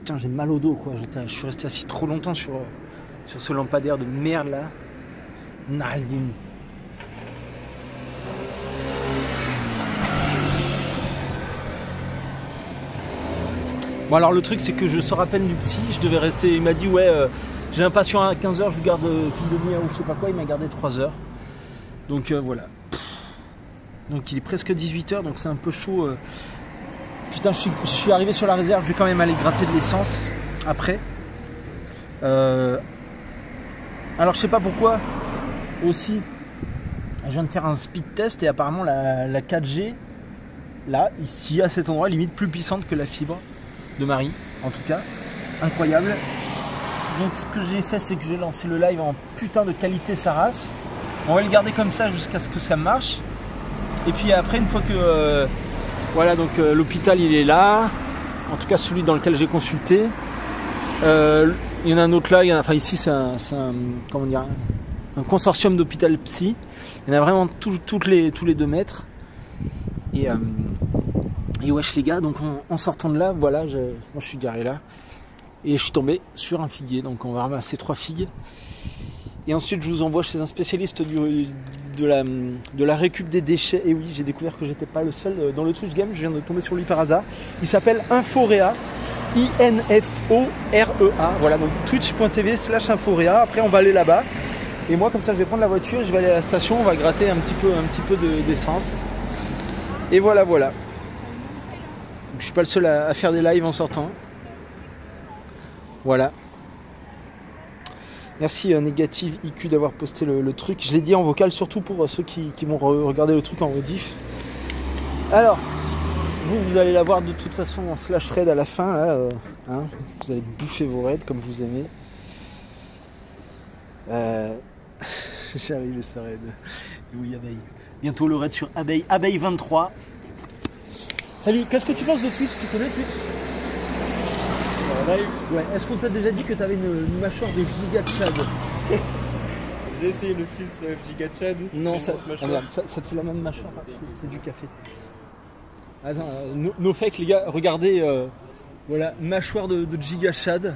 putain, j'ai mal au dos, quoi. Je suis resté assis trop longtemps sur ce lampadaire de merde, là. Naldin. Bon, alors le truc, c'est que je sors à peine du psy. Je devais rester. Il m'a dit, ouais, j'ai un patient à 15h, je vous garde qu'une demi-heure ou je sais pas quoi. Il m'a gardé 3 heures. Donc voilà. Donc il est presque 18h, donc c'est un peu chaud. Putain, je suis arrivé sur la réserve. Je vais quand même aller gratter de l'essence après. Alors je sais pas pourquoi. Aussi, je viens de faire un speed test et apparemment la 4G, là, ici, à cet endroit, limite plus puissante que la fibre de Marie, en tout cas. Incroyable. Donc ce que j'ai fait, c'est que j'ai lancé le live en putain de qualité sa race. On va le garder comme ça jusqu'à ce que ça marche. Et puis après, une fois que voilà, donc l'hôpital il est là, en tout cas celui dans lequel j'ai consulté. Il y en a un autre là, enfin ici c'est un comment dire, un consortium d'hôpital psy. Il y en a vraiment tous les 2 mètres. Et wesh les gars, donc en sortant de là, voilà, moi je suis garé là. Et je suis tombé sur un figuier, donc on va ramasser 3 figues. Et ensuite je vous envoie chez un spécialiste de la récup des déchets. Et oui, j'ai découvert que j'étais pas le seul dans le Twitch game, je viens de tomber sur lui par hasard. Il s'appelle Inforea, INFOREA, voilà, donc twitch.tv/Inforea. Après on va aller là-bas. Et moi comme ça je vais prendre la voiture, je vais aller à la station, on va gratter un petit peu d'essence. Et voilà. Donc, je suis pas le seul à faire des lives en sortant. Voilà. Merci Négative IQ d'avoir posté le truc. Je l'ai dit en vocal, surtout pour ceux qui vont regarder le truc en rediff. Alors, vous allez la voir de toute façon en slash raid à la fin. Là, hein, vous allez bouffer vos raids comme vous aimez. J'ai arrivé ça raid. Et oui, Abeille. Bientôt le raid sur Abeille. Abeille 23. Salut, qu'est-ce que tu penses de Twitch? Tu connais Twitch? Ouais. Est-ce qu'on t'a déjà dit que tu avais une mâchoire de giga Chad? J'ai essayé le filtre giga Chad. Non, ça te fait la même mâchoire. C'est du café. Attends, no fake les gars, regardez, voilà, mâchoire de giga Chad.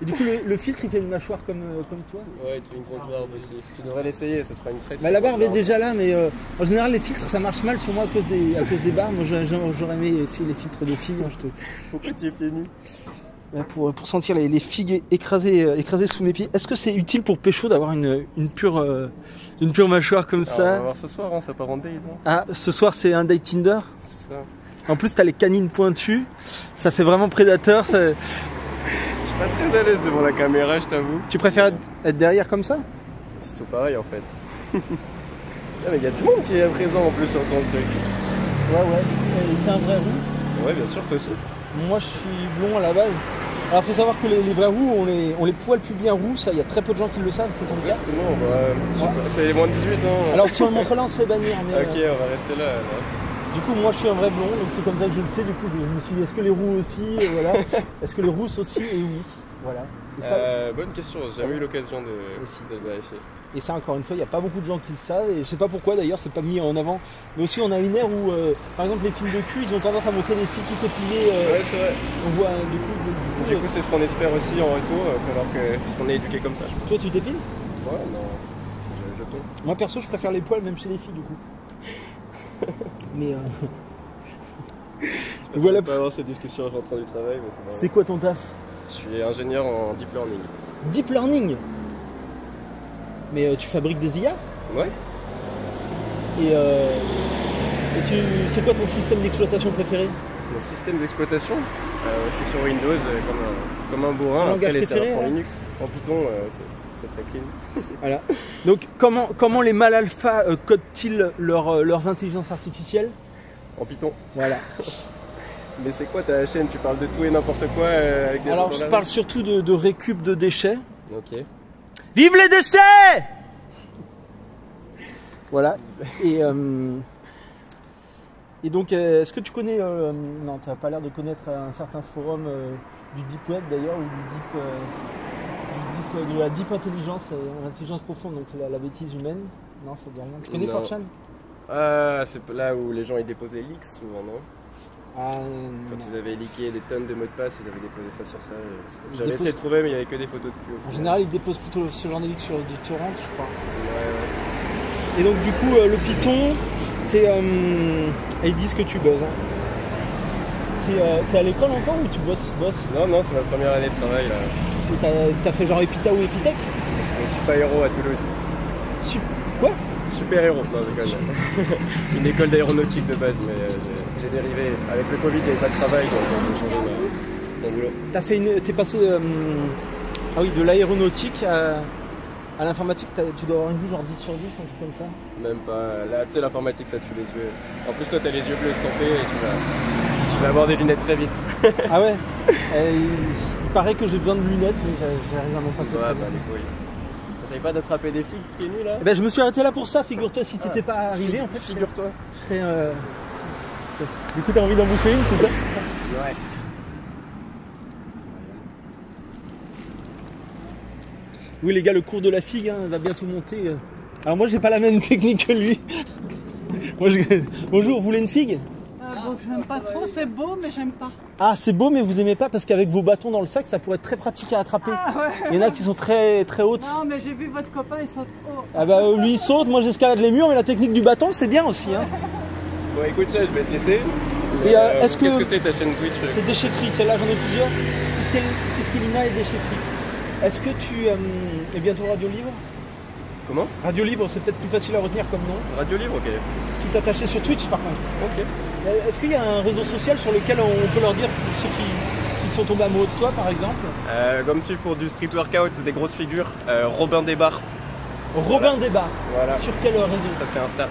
Et du coup, le filtre il fait une mâchoire comme toi? Ouais, il te fait une grosse barbe aussi. Tu devrais l'essayer, ça te fera une très la barbe est déjà là, mais en général, les filtres ça marche mal sur moi à cause des barbes. Moi, j'aurais aimé essayer les filtres de filles. Hein, Pourquoi tu es pieds nus? Pour sentir les figues écrasées sous mes pieds. Est-ce que c'est utile pour pécho d'avoir une pure mâchoire comme ça? On va voir ce soir, hein, ça part en date. Hein. Ah, ce soir c'est un date Tinder? C'est ça. En plus, t'as les canines pointues, ça fait vraiment prédateur. Ça... Je suis pas très à l'aise devant la caméra, je t'avoue. Tu préfères être derrière comme ça? C'est tout pareil en fait. Ah, mais il y a du monde qui est présent en plus sur ton truc. Ouais. T'es un vrai roux? Ouais, bien sûr, toi aussi. Moi, je suis blond à la base. Alors, faut savoir que les vrais roux ont les poils plus bien roux. Ça, il y a très peu de gens qui le savent. C'est son cas. Exactement. Bah, c'est les moins de 18 ans. Alors, si on le montre là, on se fait bannir. Mais, ok, on va rester là. Du coup, moi, je suis un vrai blond, donc c'est comme ça que je le sais. Du coup, je me suis dit, est-ce que les roux aussi? Voilà. Est-ce que les rousses aussi? Et oui. Voilà. Et ça, bonne question. J'ai jamais eu l'occasion de vérifier. Et ça, encore une fois, il n'y a pas beaucoup de gens qui le savent. Et je sais pas pourquoi d'ailleurs, c'est pas mis en avant. Mais aussi, on a une ère où, par exemple, les films de cul, ils ont tendance à montrer les filles tout épilées. Ouais, c'est vrai. On voit du coup, c'est ce qu'on espère aussi en retour, parce qu'on est éduqué comme ça, je pense. Toi, tu t'épiles? Ouais, non. Je tombe. Moi, perso, je préfère les poils, même chez les filles, du coup. Mais voilà. On peut avoir cette discussion en rentrant du travail, mais c'est pas grave. C'est quoi ton taf? Je suis ingénieur en deep learning. Deep learning? Mais tu fabriques des IA? Ouais. Et c'est quoi ton système d'exploitation préféré? Mon système d'exploitation, je suis sur Windows comme un bourrin. Après les serveurs sont Linux. En Python, c'est très clean. Voilà. Donc comment les mâles alpha codent-ils leurs intelligences artificielles? En Python. Voilà. Mais c'est quoi ta chaîne? Tu parles de tout et n'importe quoi avec des... Alors je parle surtout de récup de déchets. Ok. Vive les déchets! Voilà. Et donc, est-ce que tu connais... non, tu n'as pas l'air de connaître un certain forum du Deep Web d'ailleurs, ou de la Deep Intelligence, l'intelligence profonde, donc c'est la bêtise humaine. Non, ça ne dit rien. Tu connais 4chan? Ah, c'est là où les gens ils déposent les leaks souvent, non? Quand ils avaient leaké des tonnes de mots de passe, ils avaient déposé ça sur ça. J'avais essayé de trouver, mais il n'y avait que des photos de pub. En général, ils déposent plutôt ce genre de leak sur du torrent, je crois. Ouais. Et donc, du coup, le Python, ils disent que tu buzzes. Hein. T'es à l'école encore ou tu bosses? Non, c'est ma première année de travail là. T'as fait genre Epita ou Epitech? Super héros à Toulouse. Quoi? Super héros, non, c'est quand même. Une école d'aéronautique de base, mais j'ai dérivé. Avec le Covid, il n'y avait pas de travail, donc j'ai changé mon boulot. T'es passé de l'aéronautique à l'informatique, tu dois avoir une vue genre 10 sur 10, un truc comme ça? Même pas. Là, tu sais, l'informatique, ça tue les yeux. En plus, toi, t'as les yeux bleus estompés et tu vas avoir des lunettes très vite. Ah ouais? Il paraît que j'ai besoin de lunettes, mais j'arrive à m'en passer. Ouais, bah les couilles. T'essayes pas d'attraper des figues pieds nus là? Je me suis arrêté là pour ça, figure-toi, si t'étais pas arrivé en fait. Figure-toi. Je serais. Du coup, t'as envie d'en bouffer une, c'est ça? Ouais. Oui, les gars, le cours de la figue va bientôt monter. Alors, moi, j'ai pas la même technique que lui. Bonjour, vous voulez une figue? Bon, j'aime pas trop, c'est beau, mais j'aime pas. Ah, c'est beau, mais vous aimez pas parce qu'avec vos bâtons dans le sac, ça pourrait être très pratique à attraper. Ah, ouais. Il y en a qui sont très très hautes. Non, mais j'ai vu votre copain, il saute haut. Ah bah lui il saute, moi j'escalade les murs, mais la technique du bâton c'est bien aussi. Hein. Bon, écoute, ça, je vais te laisser. Et qu'est-ce que c'est ta chaîne Twitch? C'est déchetterie, celle-là j'en ai plusieurs. Fiskelina et déchetterie. Est-ce que tu es bientôt Radio Libre? Comment? Radio Libre, c'est peut-être plus facile à retenir comme nom. Radio Libre, ok. Tout attaché sur Twitch par contre. Ok. Est-ce qu'il y a un réseau social sur lequel on peut leur dire, pour ceux qui sont tombés amoureux de toi par exemple? Comme suivre pour du street workout, des grosses figures, Robin Desbarres. Robin Desbarres. Voilà. Sur quel réseau? Ça c'est Insta.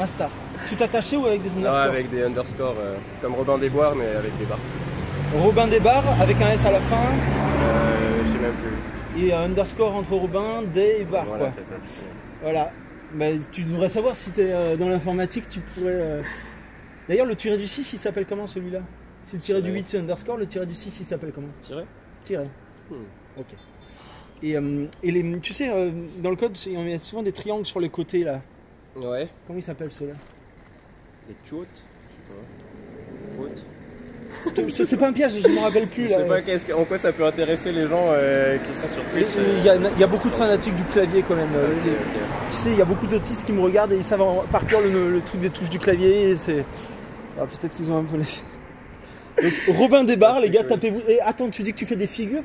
Insta. Tout attaché ou avec des underscores? Ouais, avec des underscores, comme Robin Desboires mais avec des barres. Robin Desbarres avec un S à la fin. Je sais même plus. Et un underscore entre Robin, Des et Barre. Voilà, quoi. c'est ça. Voilà. Bah, tu devrais savoir si tu es dans l'informatique, tu pourrais. D'ailleurs, le tiré du 6, il s'appelle comment celui-là? Si le tiré du 8 c'est underscore, le tiré du 6 il s'appelle comment? Tiré. Ok. Et tu sais, dans le code, il y a souvent des triangles sur les côtés là. Ouais. Comment ils s'appellent ceux-là? Des quotes? Je sais pas. Quotes? C'est pas un piège, je me rappelle plus. Je sais pas en quoi ça peut intéresser les gens qui sont sur Twitch. Il y a beaucoup de fanatiques du clavier quand même. Okay. Tu sais, il y a beaucoup d'autistes qui me regardent et ils savent par cœur le truc des touches du clavier. Alors peut-être qu'ils ont un peu les. Donc, Robin Desbarres, les gars, tapez-vous. Et attends, tu dis que tu fais des figures?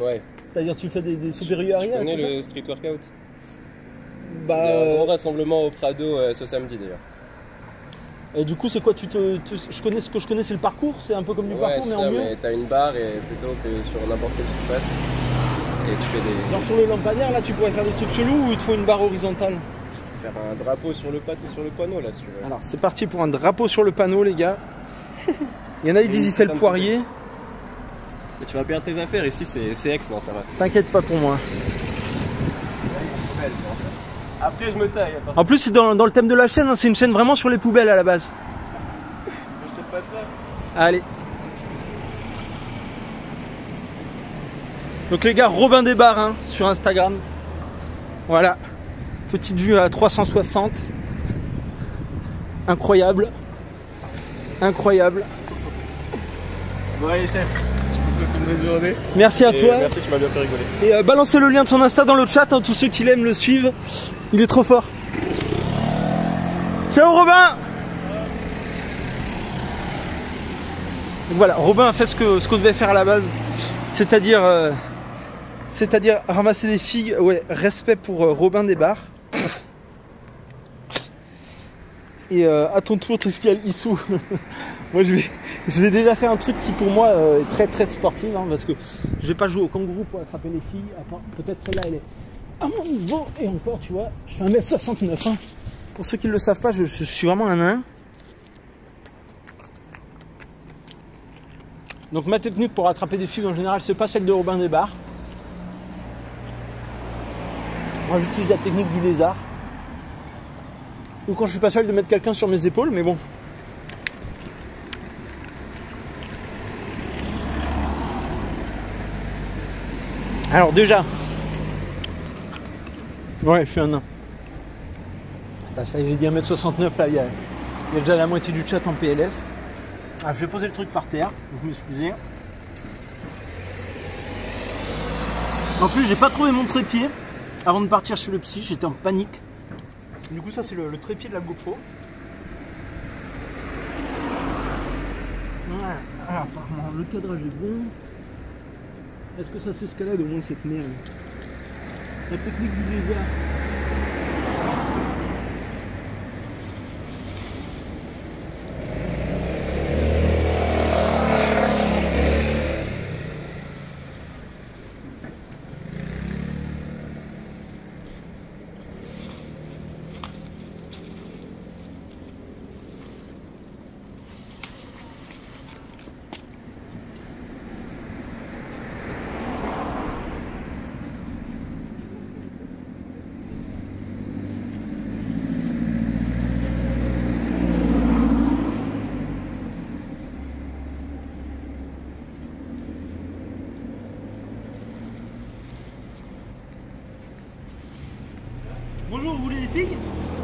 Ouais. C'est-à-dire tu fais des supérieurs arrière? Tu connais le street workout? Bah. Il y a un gros rassemblement au Prado ce samedi d'ailleurs. Et du coup, c'est quoi? Ce que je connais, c'est le parcours. C'est un peu comme du parcours, mais en mieux. Mais t'as une barre et plutôt que sur n'importe quelle surface. Et tu fais des. Genre sur le lampadaire, là, tu pourrais faire des trucs chelous ou il te faut une barre horizontale? Je peux faire un drapeau sur le panneau là, si tu veux. Alors, c'est parti pour un drapeau sur le panneau, les gars. Il y en a, ils disent il fait le poirier. Mais tu vas perdre tes affaires. Ici, c'est ex, non, ça va. T'inquiète pas pour moi. Après, je me taille. En plus, c'est dans le thème de la chaîne, hein, c'est une chaîne vraiment sur les poubelles à la base. Je te passe ça. Allez. Donc les gars, Robin Desbarres hein, sur Instagram. Voilà. Petite vue à 360. Incroyable. Incroyable. Bon allez chef, je te souhaite une bonne journée. Merci à toi. Merci, tu m'as bien fait rigoler. Et balancez le lien de son Insta dans le chat, hein, tous ceux qui l'aiment le suivent. Il est trop fort. Ciao Robin. Donc voilà, Robin a fait ce qu'on devait faire à la base. C'est-à-dire ramasser des figues. Ouais, respect pour Robin Desbarres. Et à ton tour, Triskel Issou. Moi, je vais déjà faire un truc qui pour moi est très très sportif, hein, parce que je vais pas jouer au kangourou pour attraper les filles. Attends, peut-être celle-là, elle est à mon niveau. Et encore, tu vois, je fais 1m69. Hein. Pour ceux qui ne le savent pas, je suis vraiment un nain. Donc ma technique pour attraper des filles en général, c'est pas celle de Robin Desbarres. Moi, j'utilise la technique du lézard. Ou quand je suis pas seul de mettre quelqu'un sur mes épaules, mais bon. Alors déjà. Ouais, je suis un nain. Attends, ça y est, j'ai dit 1m69 là, il y a déjà la moitié du chat en PLS. Ah, je vais poser le truc par terre, vous m'excusez. En plus, j'ai pas trouvé mon trépied avant de partir chez le psy, j'étais en panique. Du coup, ça c'est le trépied de la GoPro. Voilà. Alors, apparemment, le cadrage est bon. Est-ce que ça s'escalade au moins cette merde? La technique du lézard. Bonjour, vous voulez des figues?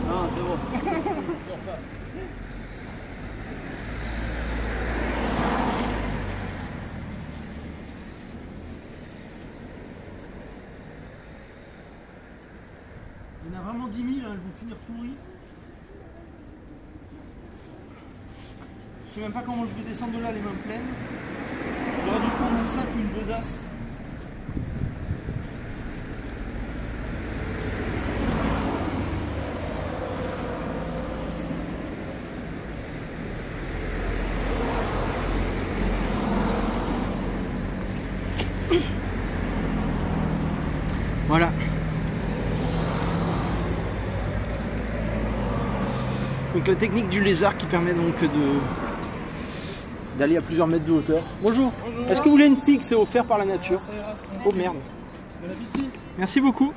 Non, c'est bon. Il y en a vraiment 10 000, hein, je vais finir pourri. Je sais même pas comment je vais descendre de là les mains pleines. J'aurais dû prendre un sac ou une besace. Voilà. Donc la technique du lézard qui permet donc d'aller à plusieurs mètres de hauteur. Bonjour. Bonjour. Est-ce que vous voulez une figue? C'est offert par la nature. Oh merde. Bon appétit. Merci beaucoup.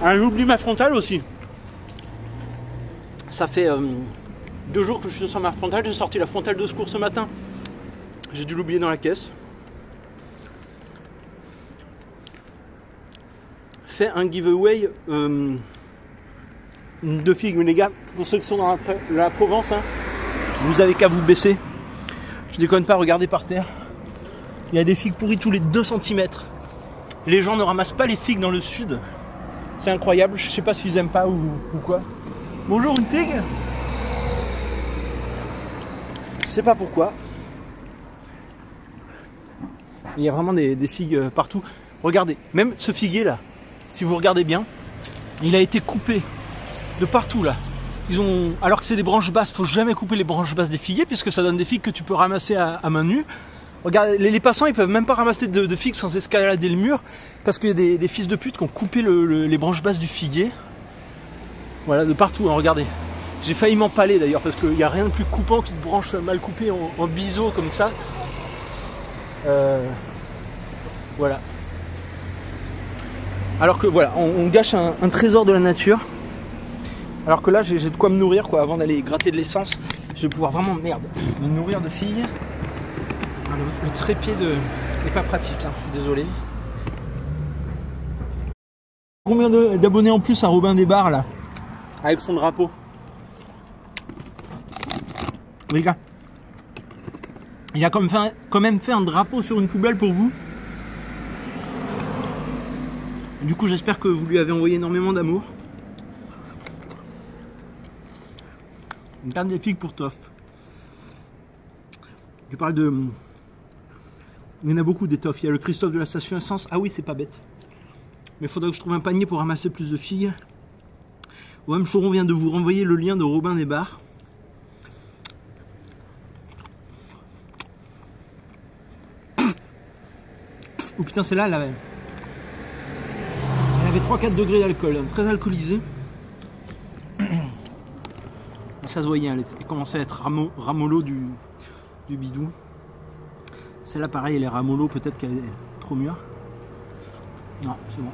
Ah, j'oublie ma frontale aussi. Ça fait 2 jours que je suis sur ma frontale. J'ai sorti la frontale de secours ce matin. J'ai dû l'oublier dans la caisse. Fait un giveaway de figues. Mais les gars, pour ceux qui sont dans la Provence, hein, vous avez qu'à vous baisser. Je déconne pas, regardez par terre. Il y a des figues pourries tous les 2 cm. Les gens ne ramassent pas les figues dans le sud. C'est incroyable, je sais pas s'ils aiment pas ou quoi. Bonjour, une figue? Je sais pas pourquoi. Il y a vraiment des figues partout. Regardez, même ce figuier là, si vous regardez bien, il a été coupé de partout là. Alors que c'est des branches basses, faut jamais couper les branches basses des figuiers puisque ça donne des figues que tu peux ramasser à main nue. Regardez, les passants ils peuvent même pas ramasser de figues sans escalader le mur parce qu'il y a des fils de pute qui ont coupé les branches basses du figuier. Voilà, de partout, hein, regardez. J'ai failli m'empaler d'ailleurs parce qu'il n'y a rien de plus coupant qu'une branche mal coupée en biseau comme ça. Voilà. Alors que voilà, on gâche un trésor de la nature. Alors que là j'ai de quoi me nourrir quoi, avant d'aller gratter de l'essence. Je vais pouvoir vraiment, merde, me nourrir de filles. Le trépied n'est pas pratique, hein, je suis désolé. Combien d'abonnés en plus à Robin des Bars là, avec son drapeau? Les gars, il a quand même fait un drapeau sur une poubelle pour vous. Du coup j'espère que vous lui avez envoyé énormément d'amour. Une carte des figues pour Toff. Je parle de... Il y en a beaucoup des Toff. Il y a le Christophe de la station essence. Ah oui, c'est pas bête. Mais il faudrait que je trouve un panier pour ramasser plus de figues. OM Choron vient de vous renvoyer le lien de Robin des Bars. Oh putain, celle-là, elle avait 3-4 degrés d'alcool, hein, très alcoolisée. Ça se voyait, elle commençait à être ramollo du bidou. Celle-là, pareil, elle est ramollo, peut-être qu'elle est trop mûre. Non, c'est bon.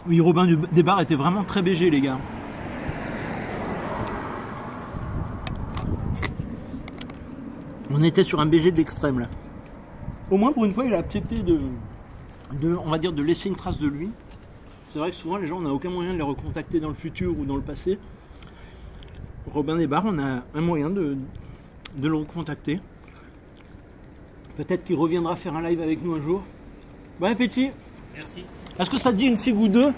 Oui, Robin Desbarres était vraiment très BG, les gars. On était sur un BG de l'extrême, là. Au moins, pour une fois, il a accepté on va dire, de laisser une trace de lui. C'est vrai que souvent, les gens, on n'a aucun moyen de les recontacter dans le futur ou dans le passé. Robin Desbarres, on a un moyen de le recontacter. Peut-être qu'il reviendra faire un live avec nous un jour. Bon appétit. Merci. Est-ce que ça te dit une figue ou deux?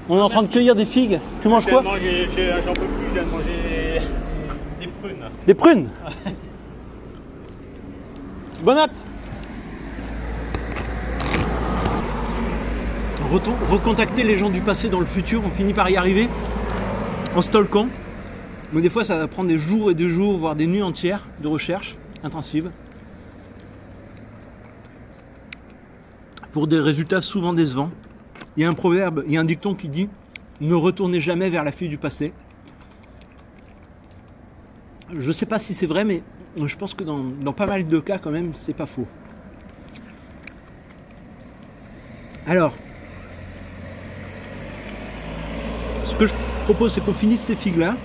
On est en train de cueillir des figues. Tu manges quoi? J'en peux plus, je viens de manger des prunes. Des prunes. Bon app. Recontacter les gens du passé dans le futur, on finit par y arriver en stalkant. Mais des fois ça va prendre des jours et des jours, voire des nuits entières de recherche intensive. Pour des résultats souvent décevants. Il y a un proverbe, il y a un dicton qui dit « Ne retournez jamais vers la fille du passé ». Je ne sais pas si c'est vrai, mais je pense que dans pas mal de cas, quand même, c'est pas faux. Alors, ce que je propose, c'est qu'on finisse ces figues-là.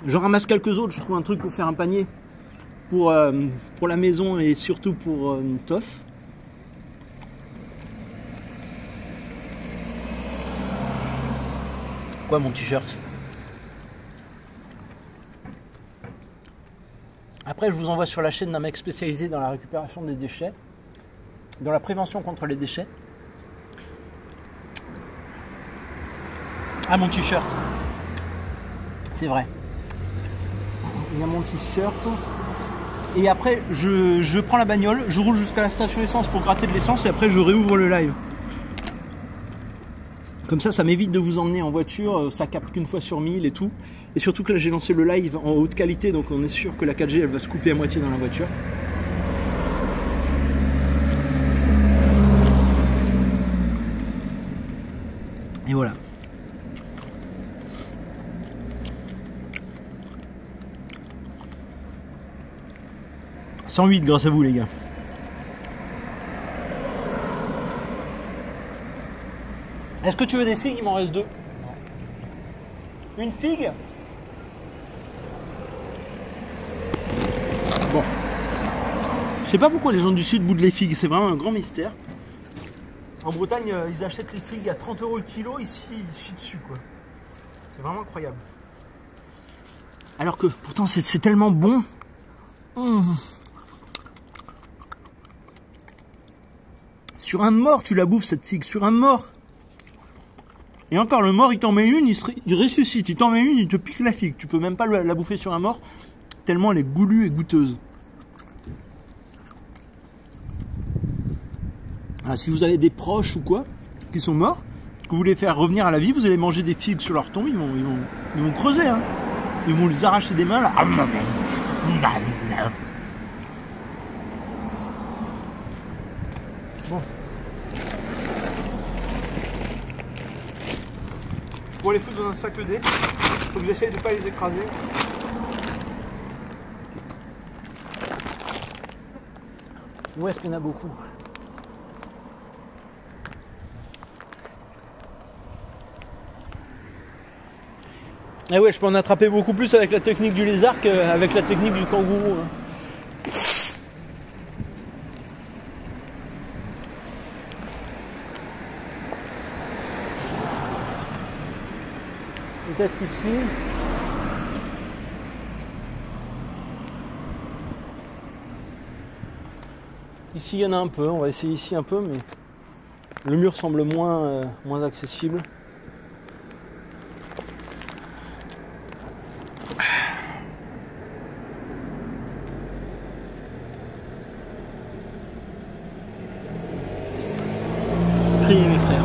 J'en ramasse quelques autres, je trouve un truc pour faire un panier pour la maison et surtout pour Toff. Quoi mon t-shirt? Après je vous envoie sur la chaîne d'un mec spécialisé dans la récupération des déchets, dans la prévention contre les déchets. Ah mon t-shirt, c'est vrai. Il y a mon t-shirt. Et après je prends la bagnole, je roule jusqu'à la station essence pour gratter de l'essence et après je réouvre le live. Comme ça m'évite de vous emmener en voiture, ça capte qu'une fois sur 1000 et tout. Et surtout que là j'ai lancé le live en haute qualité, donc on est sûr que la 4G elle va se couper à moitié dans la voiture. Et voilà. « 108 grâce à vous les gars. » Est-ce que tu veux des figues? Il m'en reste 2. Non. Une figue? Bon. Je sais pas pourquoi les gens du sud boudent les figues, c'est vraiment un grand mystère. En Bretagne, ils achètent les figues à 30 € le kilo, ici ils chient dessus quoi. C'est vraiment incroyable. Alors que pourtant c'est tellement bon. Sur un mort tu la bouffes cette figue, sur un mort. Et encore, le mort, il t'en met une, il ressuscite. Il t'en met une, il te pique la figue. Tu peux même pas la bouffer sur un mort, tellement elle est goulue et goûteuse. Ah, si vous avez des proches ou quoi, qui sont morts, que vous voulez faire revenir à la vie, vous allez manger des figues sur leur tombe, ils vont creuser. Hein. Ils vont les arracher des mains, là. Bon. Pour les foutre dans un sac ED, faut que j'essaye de ne pas les écraser. Où est-ce qu'il y en a beaucoup? Ah ouais, je peux en attraper beaucoup plus avec la technique du lézard qu'avec la technique du kangourou. Hein. Peut-être ici. Ici il y en a un peu, on va essayer ici un peu, mais le mur semble moins accessible. Priez mes frères.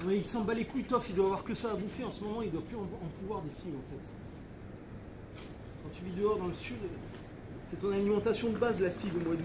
Ouais, il s'en bat les couilles, Toff, il doit avoir que ça à bouffer en ce moment, il doit plus en pouvoir des figues en fait. Quand tu vis dehors dans le sud, c'est ton alimentation de base la figue au mois d'août.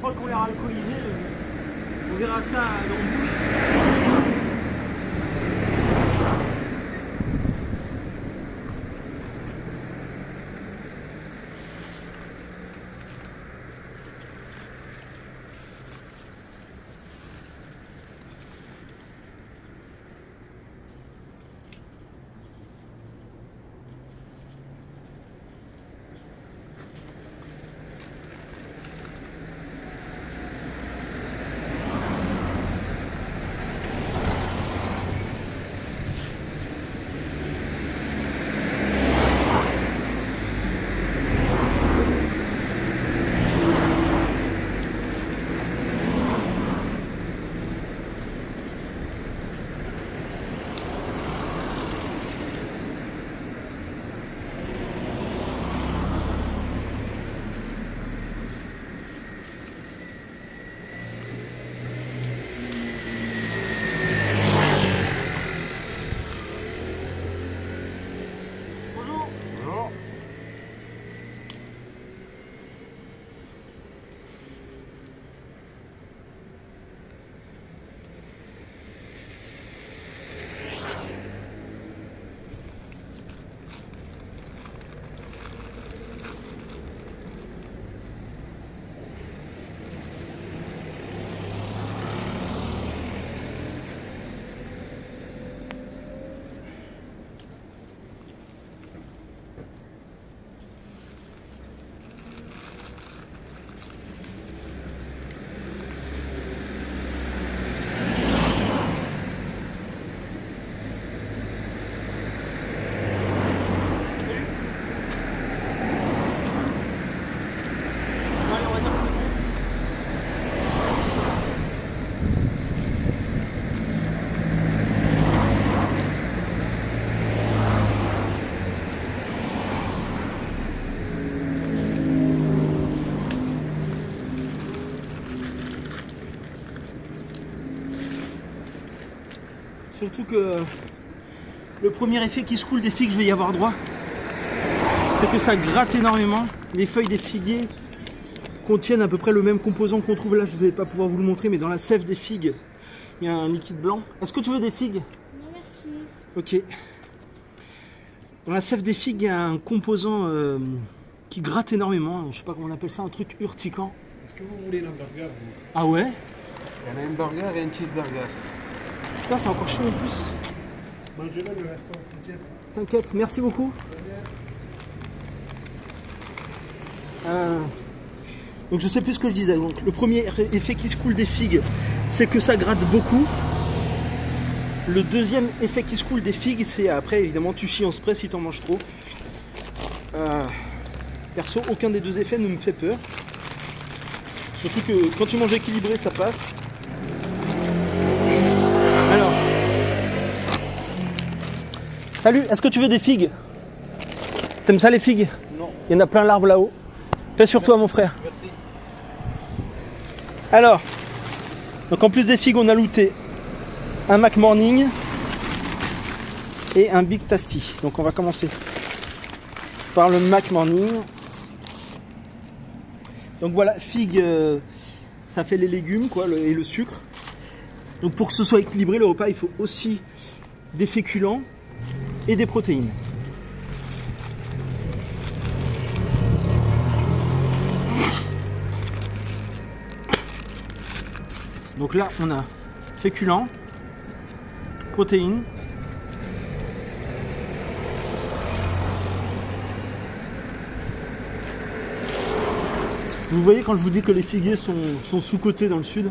Qui ont l'air alcoolisés, on verra ça dans le bouche. Surtout que le premier effet qui se coule des figues, je vais y avoir droit, c'est que ça gratte énormément. Les feuilles des figuiers contiennent à peu près le même composant qu'on trouve là, je ne vais pas pouvoir vous le montrer, mais dans la sève des figues, il y a un liquide blanc. Est-ce que tu veux des figues? Non, merci. Ok. Dans la sève des figues, il y a un composant qui gratte énormément, je sais pas comment on appelle ça, un truc urticant. Est-ce que vous voulez l'hamburger? Ah ouais? Il y a un hamburger et un cheeseburger. Putain, c'est encore chaud en plus. Mangez-le, ne reste pas aux frontières. T'inquiète, merci beaucoup. Donc je sais plus ce que je disais. Donc, le premier effet qui se coule des figues, c'est que ça gratte beaucoup. Le deuxième effet qui se coule des figues, c'est après évidemment tu chies en spray si t'en manges trop. Perso, aucun des deux effets ne me fait peur. Surtout que quand tu manges équilibré, ça passe. Alors, salut, est-ce que tu veux des figues? T'aimes ça les figues? Non. Il y en a plein l'arbre là-haut. Paix sur toi mon frère. Merci. Alors, donc en plus des figues, on a looté un Mac Morning et un Big Tasty. Donc on va commencer par le Mac Morning. Donc voilà, figues, ça fait les légumes quoi, et le sucre. Donc pour que ce soit équilibré le repas, il faut aussi des féculents et des protéines. Donc là, on a féculents, protéines. Vous voyez quand je vous dis que les figuiers sont sous-cotés dans le sud?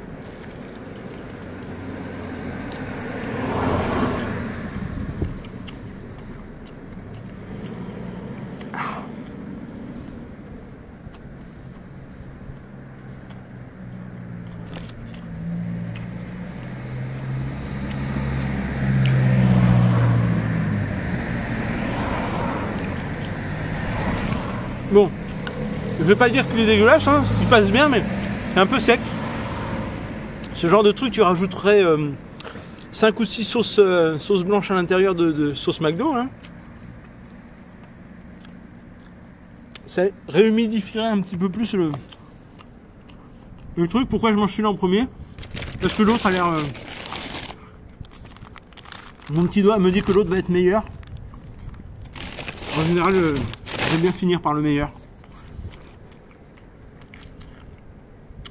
Bon, je vais pas dire qu'il est dégueulasse, hein, il passe bien, mais c'est un peu sec. Ce genre de truc, tu rajouterais 5 ou 6 sauces blanches à l'intérieur de sauce McDo. Hein. Ça réhumidifierait un petit peu plus le truc. Pourquoi je mange celui-là en premier? Parce que l'autre a l'air... Mon petit doigt me dit que l'autre va être meilleur. En général, j'aime bien finir par le meilleur.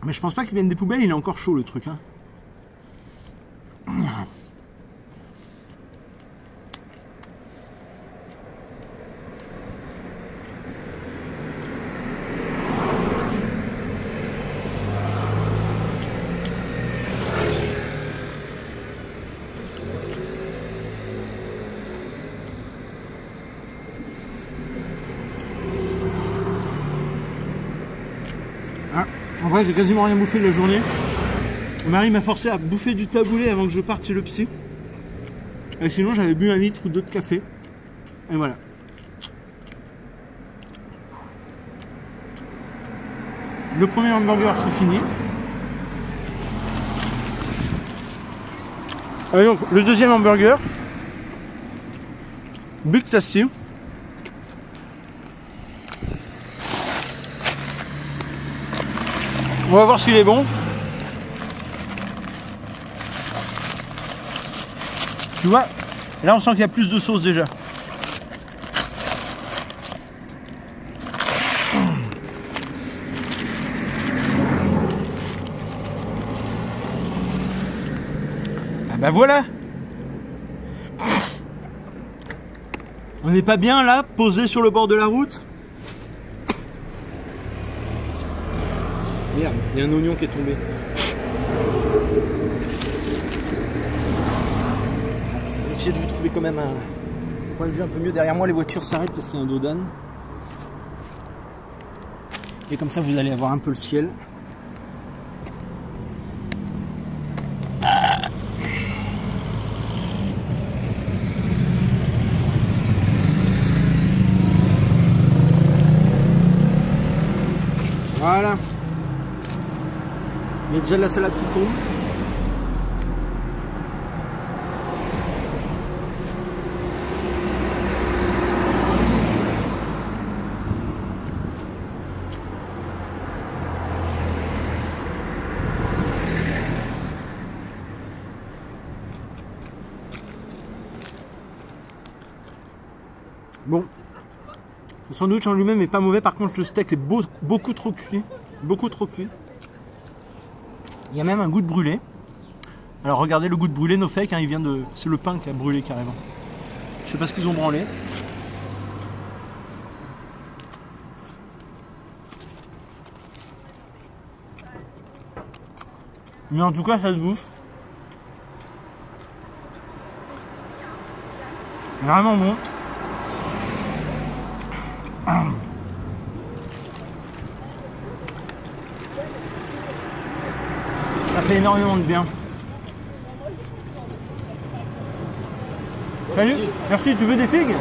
Mais je pense pas qu'il vienne des poubelles, il est encore chaud le truc. Hein. En vrai, j'ai quasiment rien bouffé de la journée. Marie m'a forcé à bouffer du taboulé avant que je parte chez le psy. Et sinon, j'avais bu 1 litre ou 2 de café. Et voilà. Le premier hamburger, c'est fini. Et donc, le deuxième hamburger. Big Tasty. On va voir s'il est bon. Tu vois, là on sent qu'il y a plus de sauce déjà. Ah bah voilà. On n'est pas bien là, posé sur le bord de la route? Merde, il y a un oignon qui est tombé. Je vais essayer de vous trouver quand même un point de vue un peu mieux. Derrière moi, les voitures s'arrêtent parce qu'il y a un dos d'âne. Et comme ça, vous allez avoir un peu le ciel. Voilà. Il y a déjà de la salade qui tombe. Bon, le sandwich en lui-même n'est pas mauvais, par contre le steak est beaucoup trop cuit. Beaucoup trop cuit. Il y a même un goût de brûlé. Alors regardez le goût de brûlé, no fake, hein, il vient de. C'est le pain qui a brûlé carrément. Je sais pas ce qu'ils ont branlé. Mais en tout cas ça se bouffe. Vraiment bon. Ça fait énormément de bien. Salut, merci, tu veux des figues?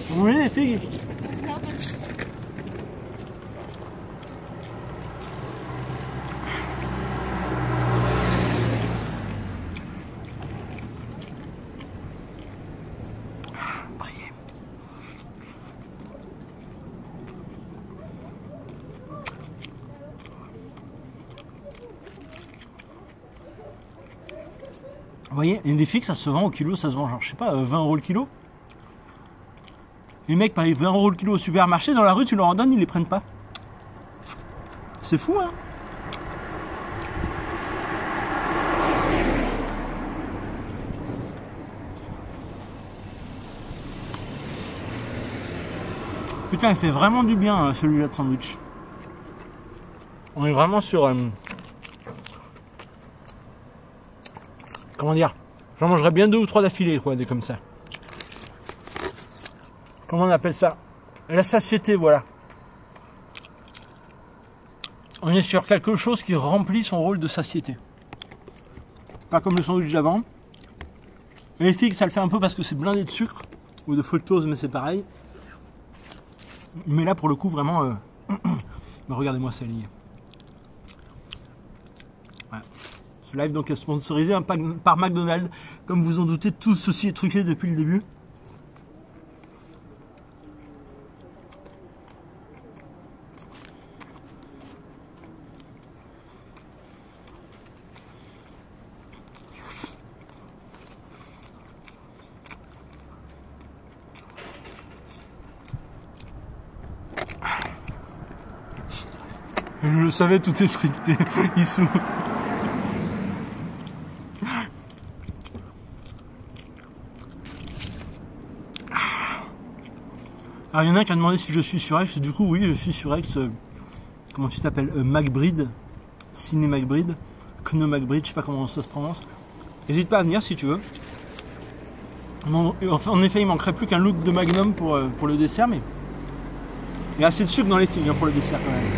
Vous voulez des figues? Vous voyez, et des figues ça se vend au kilo, ça se vend genre, je sais pas, 20 € le kilo. Les mecs payent 20 € le kilo au supermarché, dans la rue tu leur en donnes, ils les prennent pas. C'est fou hein. Putain, il fait vraiment du bien celui-là de sandwich. On est vraiment sur... comment dire? J'en mangerais bien 2 ou 3 d'affilée, quoi, des comme ça. Comment on appelle ça? La satiété, voilà. On est sur quelque chose qui remplit son rôle de satiété. Pas comme le sandwich d'avant. Et les figues, ça le fait un peu parce que c'est blindé de sucre ou de fructose, mais c'est pareil. Mais là, pour le coup, vraiment... regardez-moi ça, ligne. Ouais. Ce live donc est sponsorisé par McDonald's. Comme vous en doutez, tout ceci est truqué depuis le début. Je le savais, tout est scripté. Issou. Alors il y en a qui a demandé si je suis sur X, du coup oui je suis sur X, comment tu t'appelles, MacBreed, Ciné MacBreed, Kno MacBreed, je sais pas comment ça se prononce. N'hésite pas à venir si tu veux. En effet il manquerait plus qu'un look de Magnum pour le dessert, mais il y a assez de sucre dans les figues hein, pour le dessert quand même.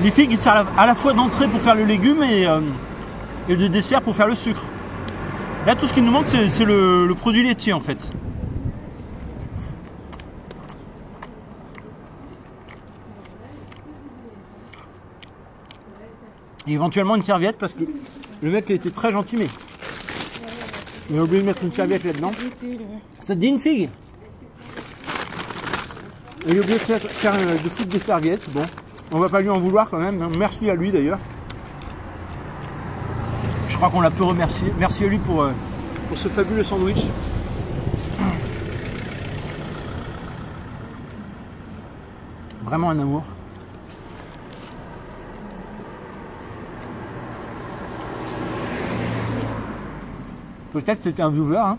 Les figues ils servent à la fois d'entrée pour faire le légume et de dessert pour faire le sucre. Là tout ce qui nous manque c'est le produit laitier en fait. Et éventuellement une serviette parce que le mec a été très gentil mais il a oublié de mettre une serviette là-dedans. Ça te dit une figue? Il a oublié de foutre des serviettes. Bon, on va pas lui en vouloir quand même. Merci à lui d'ailleurs. Je crois qu'on l'a peu remercié. Merci à lui pour ce fabuleux sandwich. Vraiment un amour. Peut-être que c'était un viewer. Hein.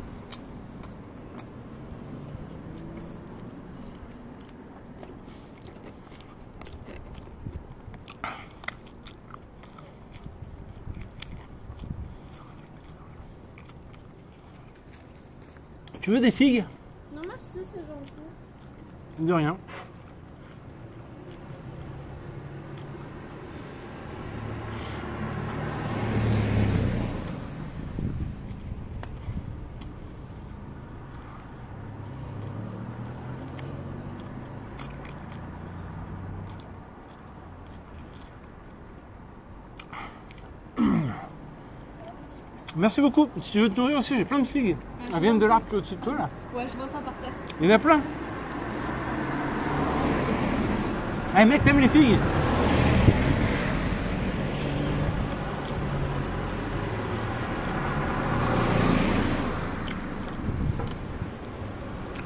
Tu veux des figues? Non merci, c'est gentil. De rien. Merci beaucoup. Si tu veux te nourrir aussi, j'ai plein de figues. Elles viennent de l'arbre au-dessus de toi là. Ouais, je vois ça par terre. Il y en a plein. Allez mec, t'aimes les figues?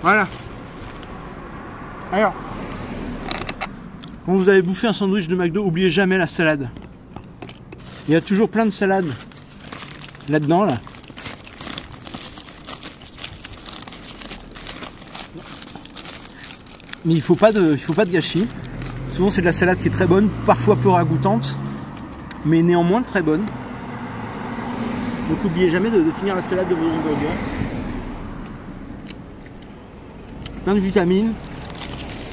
Voilà. Alors, quand vous avez bouffé un sandwich de McDo, oubliez jamais la salade. Il y a toujours plein de salades là-dedans là. Mais il faut pas de gâchis. Souvent c'est de la salade qui est très bonne, parfois peu ragoûtante, mais néanmoins très bonne. Donc n'oubliez jamais de finir la salade de vos hamburgers. Plein de vitamines.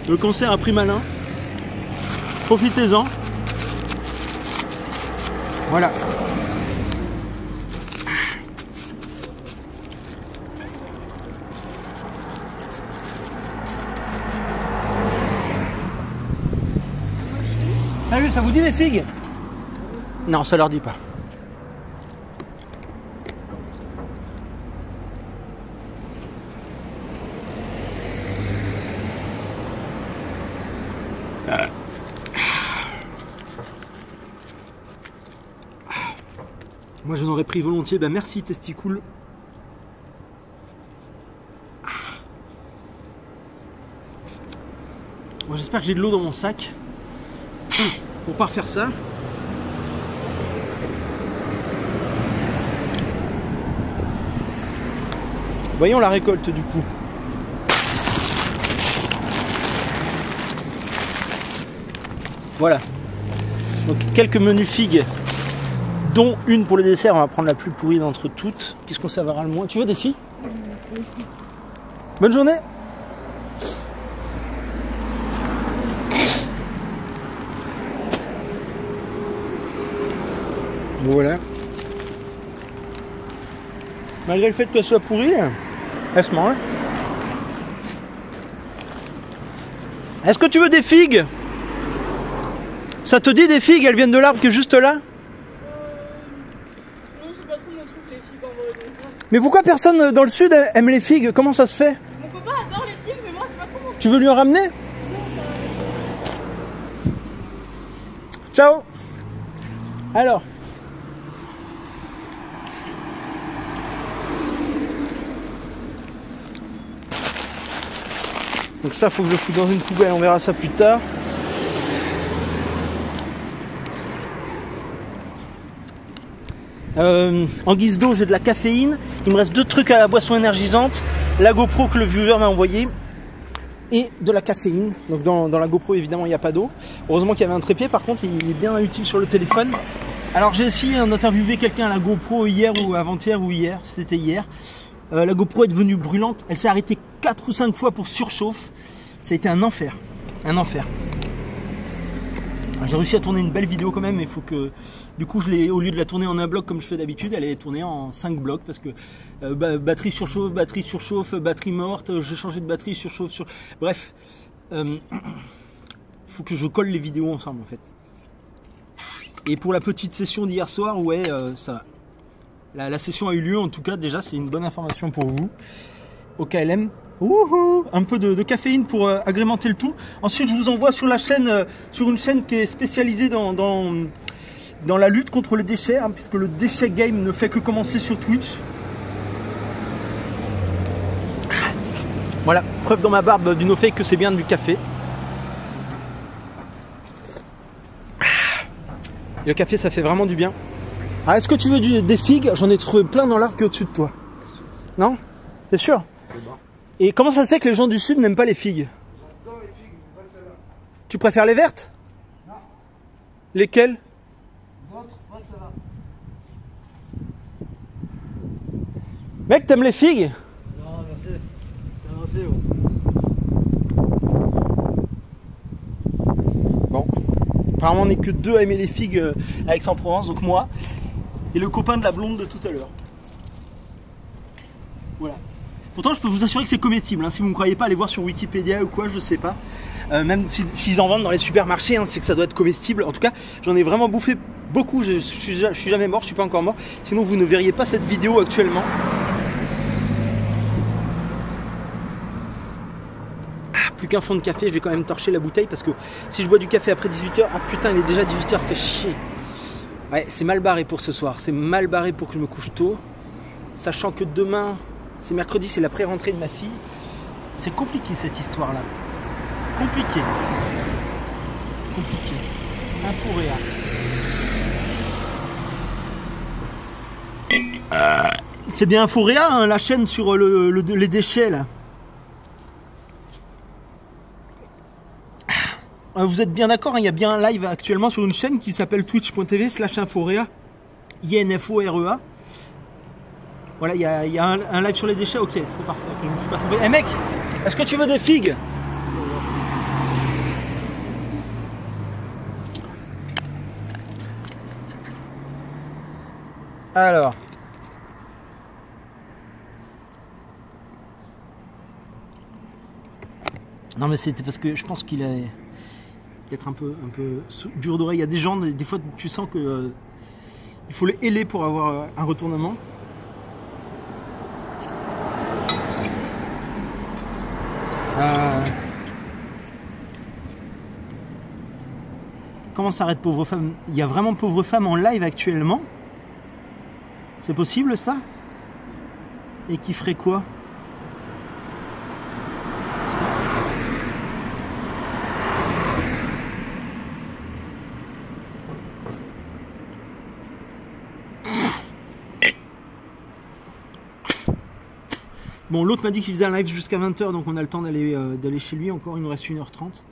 Le cancer a pris malin. Profitez-en. Voilà. Salut, ça vous dit les figues? Non, ça leur dit pas. Moi j'en aurais pris volontiers, bah merci Testicool. j'espère que j'ai de l'eau dans mon sac pour pas refaire ça. Voyons la récolte du coup. Voilà. Donc quelques menus figues, dont une pour le dessert. On va prendre la plus pourrie d'entre toutes. Qu'est-ce qu'on savara le moins? Tu veux des filles? Bonne journée. Voilà. Malgré le fait qu'elle soit pourrie, elle se mange. Est-ce que tu veux des figues? Ça te dit des figues? Elles viennent de l'arbre qui est juste là? Non, c'est pas trop mon truc les figues en vrai. Donc ça. Mais pourquoi personne dans le sud aime les figues? Comment ça se fait? Mon copain adore les figues, mais moi c'est pas trop mon truc. Tu veux lui en ramener? Ciao. Alors. Donc ça, faut que je le foute dans une poubelle, on verra ça plus tard. En guise d'eau, j'ai de la caféine. Il me reste 2 trucs à la boisson énergisante. La GoPro que le viewer m'a envoyé. Et de la caféine. Donc dans la GoPro, évidemment, il n'y a pas d'eau. Heureusement qu'il y avait un trépied. Par contre, il est bien utile sur le téléphone. Alors j'ai essayé d'interviewer quelqu'un à la GoPro hier ou avant-hier ou hier. C'était hier. La GoPro est devenue brûlante. Elle s'est arrêtée 4 ou 5 fois pour surchauffe. Ça a été un enfer. Un enfer. J'ai réussi à tourner une belle vidéo quand même, mais il faut que... Du coup, au lieu de la tourner en un bloc comme je fais d'habitude, elle est tournée en 5 blocs parce que batterie surchauffe, batterie morte, j'ai changé de batterie, surchauffe, Bref, il faut que je colle les vidéos ensemble en fait. Et pour la petite session d'hier soir, ouais, ça va. La session a eu lieu, en tout cas, déjà, c'est une bonne information pour vous. Au KLM. Wouhou, un peu de caféine pour agrémenter le tout. Ensuite, je vous envoie sur la chaîne, sur une chaîne qui est spécialisée dans la lutte contre les déchets, hein, puisque le déchet game ne fait que commencer sur Twitch. Voilà, preuve dans ma barbe du no fake que c'est bien du café. Et le café, ça fait vraiment du bien. Alors, est-ce que tu veux des figues? J'en ai trouvé plein dans l'arbre qui est au-dessus de toi. Non? C'est sûr? Et comment ça se fait que les gens du sud n'aiment pas les figues? J'adore les figues, mais pas celle-là. Tu préfères les vertes? Non. Lesquelles? D'autres, pas celle-là. Mec, t'aimes les figues? Non, merci. Merci. Bon. Apparemment, on n'est que 2 à aimer les figues à Aix-en-Provence, donc moi et le copain de la blonde de tout à l'heure. Voilà. Pourtant, je peux vous assurer que c'est comestible. Hein. Si vous ne me croyez pas, allez voir sur Wikipédia ou quoi, je sais pas. Même s'ils en vendent dans les supermarchés, hein, c'est que ça doit être comestible. En tout cas, j'en ai vraiment bouffé beaucoup. Je suis jamais mort, je suis pas encore mort. Sinon, vous ne verriez pas cette vidéo actuellement. Plus qu'un fond de café, je vais quand même torcher la bouteille parce que si je bois du café après 18h, ah putain, il est déjà 18h, fait chier. Ouais, c'est mal barré pour ce soir. C'est mal barré pour que je me couche tôt. Sachant que demain... C'est mercredi, c'est la pré-rentrée de ma fille. C'est compliqué cette histoire-là. Compliqué. Compliqué. Inforéa. C'est bien Inforéa, hein, la chaîne sur les déchets là. Vous êtes bien d'accord, hein, il y a bien un live actuellement sur une chaîne qui s'appelle twitch.tv/Inforéa. INFOREA. Voilà, il y a un live sur les déchets, ok, c'est parfait. Je me suis pas trompé. Eh mec, est-ce que tu veux des figues? Alors. Non mais c'était parce que je pense qu'il est peut-être un peu dur d'oreille. Il y a des gens, des fois tu sens que il faut les héler pour avoir un retournement. Comment s'arrête pauvre femme? Il y a vraiment pauvre femme en live actuellement? C'est possible ça? Et qui ferait quoi? Bon, l'autre m'a dit qu'il faisait un live jusqu'à 20h, donc on a le temps d'aller chez lui encore. Il nous reste 1h30.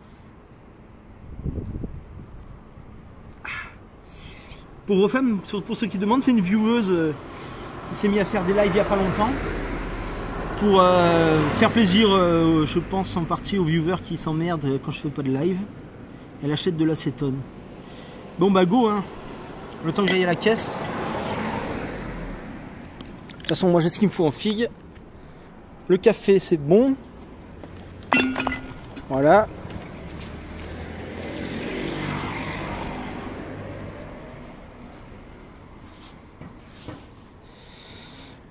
Pauvre femme, pour ceux qui demandent, c'est une vieweuse qui s'est mise à faire des lives il n'y a pas longtemps. Pour faire plaisir, je pense en partie aux viewers qui s'emmerdent quand je fais pas de live. Elle achète de l'acétone. Bon bah go hein. Le temps que j'aille à la caisse. De toute façon moi j'ai ce qu'il me faut en figue. Le café c'est bon. Voilà.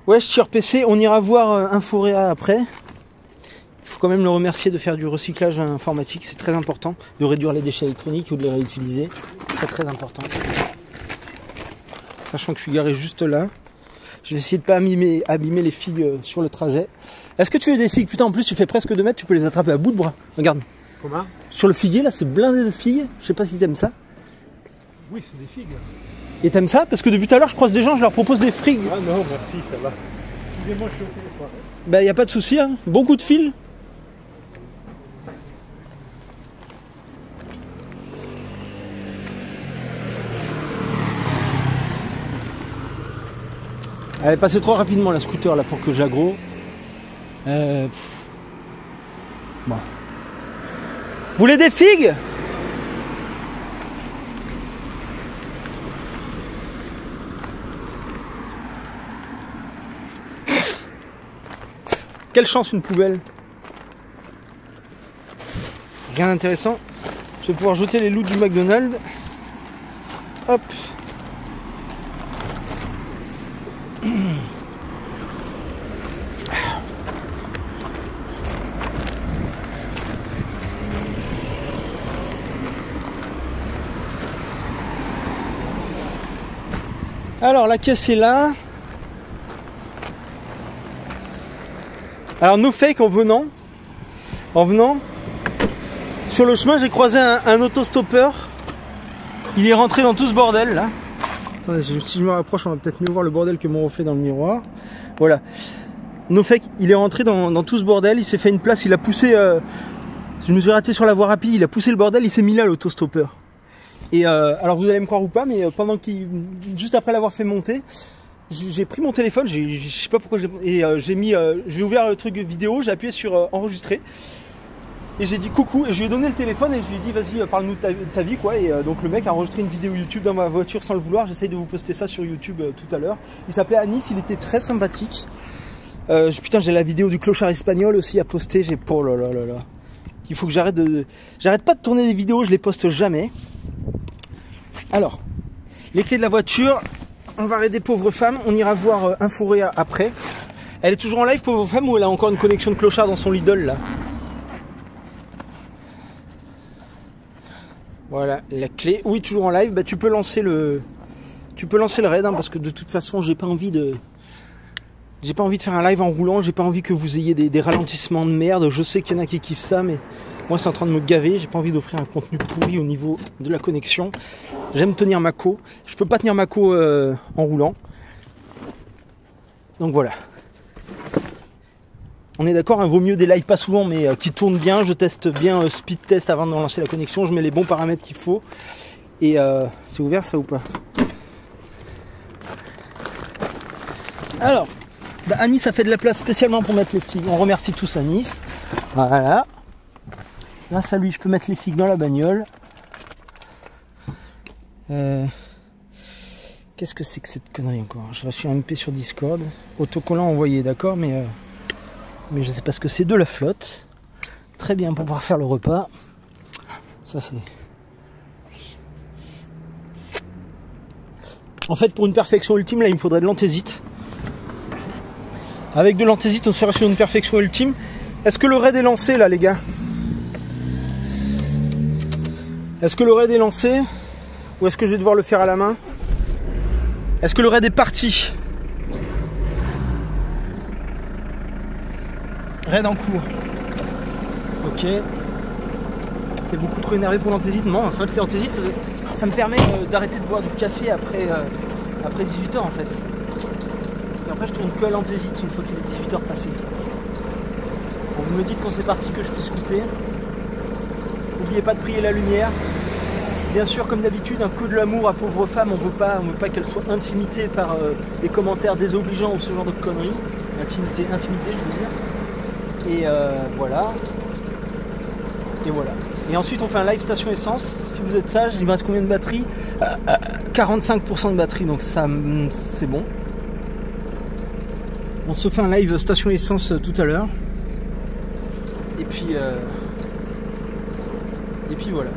Ouais, sur PC, on ira voir Inforéa après. Il faut quand même le remercier de faire du recyclage informatique, c'est très important. De réduire les déchets électroniques ou de les réutiliser. C'est très important. Sachant que je suis garé juste là. Je vais essayer de pas abîmer les figues sur le trajet. Est-ce que tu veux des figues? Putain, en plus tu fais presque 2 mètres, tu peux les attraper à bout de bras. Regarde. Comment? Sur le figuier là, c'est blindé de figues. Je sais pas si t'aimes ça. Oui, c'est des figues. Et t'aimes ça? Parce que depuis tout à l'heure je croise des gens, je leur propose des frigues. Ah non, merci, ça va. Excusez-moi, je suis au téléphone. Bah y a pas de souci, hein. Bon coup de fil. Elle est passée trop rapidement la scooter là pour que j'aggro. Bon. Vous voulez des figues? Quelle chance une poubelle. Rien d'intéressant. Je vais pouvoir jeter les loot du McDonald's. Hop. Alors la caisse est là. Alors no fake en venant, sur le chemin j'ai croisé un autostoppeur. Il est rentré dans tout ce bordel là. Attendez, si je me rapproche on va peut-être mieux voir le bordel que mon reflet dans le miroir. Voilà. No fake, il est rentré dans tout ce bordel, il s'est fait une place, il a poussé, je me suis raté sur la voie rapide, il a poussé le bordel, il s'est mis là l'autostoppeur. Et alors vous allez me croire ou pas, mais pendant juste après l'avoir fait monter, j'ai pris mon téléphone, je sais pas pourquoi j'ai ouvert le truc vidéo, j'ai appuyé sur enregistrer et j'ai dit coucou et je lui ai donné le téléphone et je lui ai dit vas-y parle-nous de ta vie quoi. Et donc le mec a enregistré une vidéo YouTube dans ma voiture sans le vouloir, j'essaye de vous poster ça sur YouTube tout à l'heure. Il s'appelait Anis, il était très sympathique. Putain, j'ai la vidéo du clochard espagnol aussi à poster, oh là là là là. Il faut que j'arrête pas de tourner des vidéos, je les poste jamais. Alors, les clés de la voiture. On va aider pauvre femme, on ira voir Inforéa après. Elle est toujours en live pauvre femme ou elle a encore une connexion de clochard dans son Lidl là? Voilà la clé. Oui, toujours en live. Bah tu peux lancer le raid hein, parce que de toute façon j'ai pas envie de faire un live en roulant, j'ai pas envie que vous ayez des ralentissements de merde. Je sais qu'il y en a qui kiffent ça mais moi c'est en train de me gaver, j'ai pas envie d'offrir un contenu pourri au niveau de la connexion. J'aime tenir ma co. Je peux pas tenir ma co en roulant. Donc voilà. On est d'accord, hein, vaut mieux des lives pas souvent mais qui tournent bien. Je teste bien speed test avant de lancer la connexion. Je mets les bons paramètres qu'il faut. Et c'est ouvert ça ou pas? Alors, bah, Anis a fait de la place spécialement pour mettre les figues. On remercie tous Anis. Voilà. Grâce à lui, je peux mettre les figues dans la bagnole. Qu'est-ce que c'est que cette connerie encore? J'ai reçu un MP sur Discord. Autocollant envoyé, d'accord, mais je sais pas ce que c'est. De la flotte. Très bien pour pouvoir faire le repas. Ça c'est... En fait, pour une perfection ultime, là, il me faudrait de l'anthésite. Avec de l'anthésite, on serait sur une perfection ultime. Est-ce que le raid est lancé, là, les gars? Est-ce que le raid est lancé? Ou est-ce que je vais devoir le faire à la main? Est-ce que le raid est parti? Raid en cours. Ok. T'es beaucoup trop énervé pour l'anthésite? Non, en fait, l'anthésite, ça me permet d'arrêter de boire du café après 18h en fait. Et après, je tourne que à l'anthésite une fois qu'il est 18h passé. Bon, vous me dites quand c'est parti que je puisse couper. N'oubliez pas de prier la lumière. Bien sûr, comme d'habitude, un coup de l'amour à pauvre femme, on veut pas qu'elle soit intimidée par les commentaires désobligeants ou ce genre de conneries. Intimidée, je veux dire. Et voilà. Et voilà. Et ensuite, on fait un live station essence. Si vous êtes sage, il me reste combien de batterie? 45% de batterie, donc ça, c'est bon. On se fait un live station essence tout à l'heure. Et puis voilà.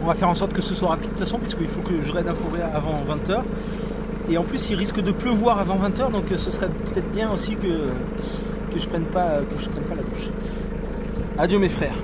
On va faire en sorte que ce soit rapide de toute façon, puisqu'il faut que je raide un forêt avant 20h. Et en plus, il risque de pleuvoir avant 20h, donc ce serait peut-être bien aussi que je prenne pas la douche. Adieu mes frères.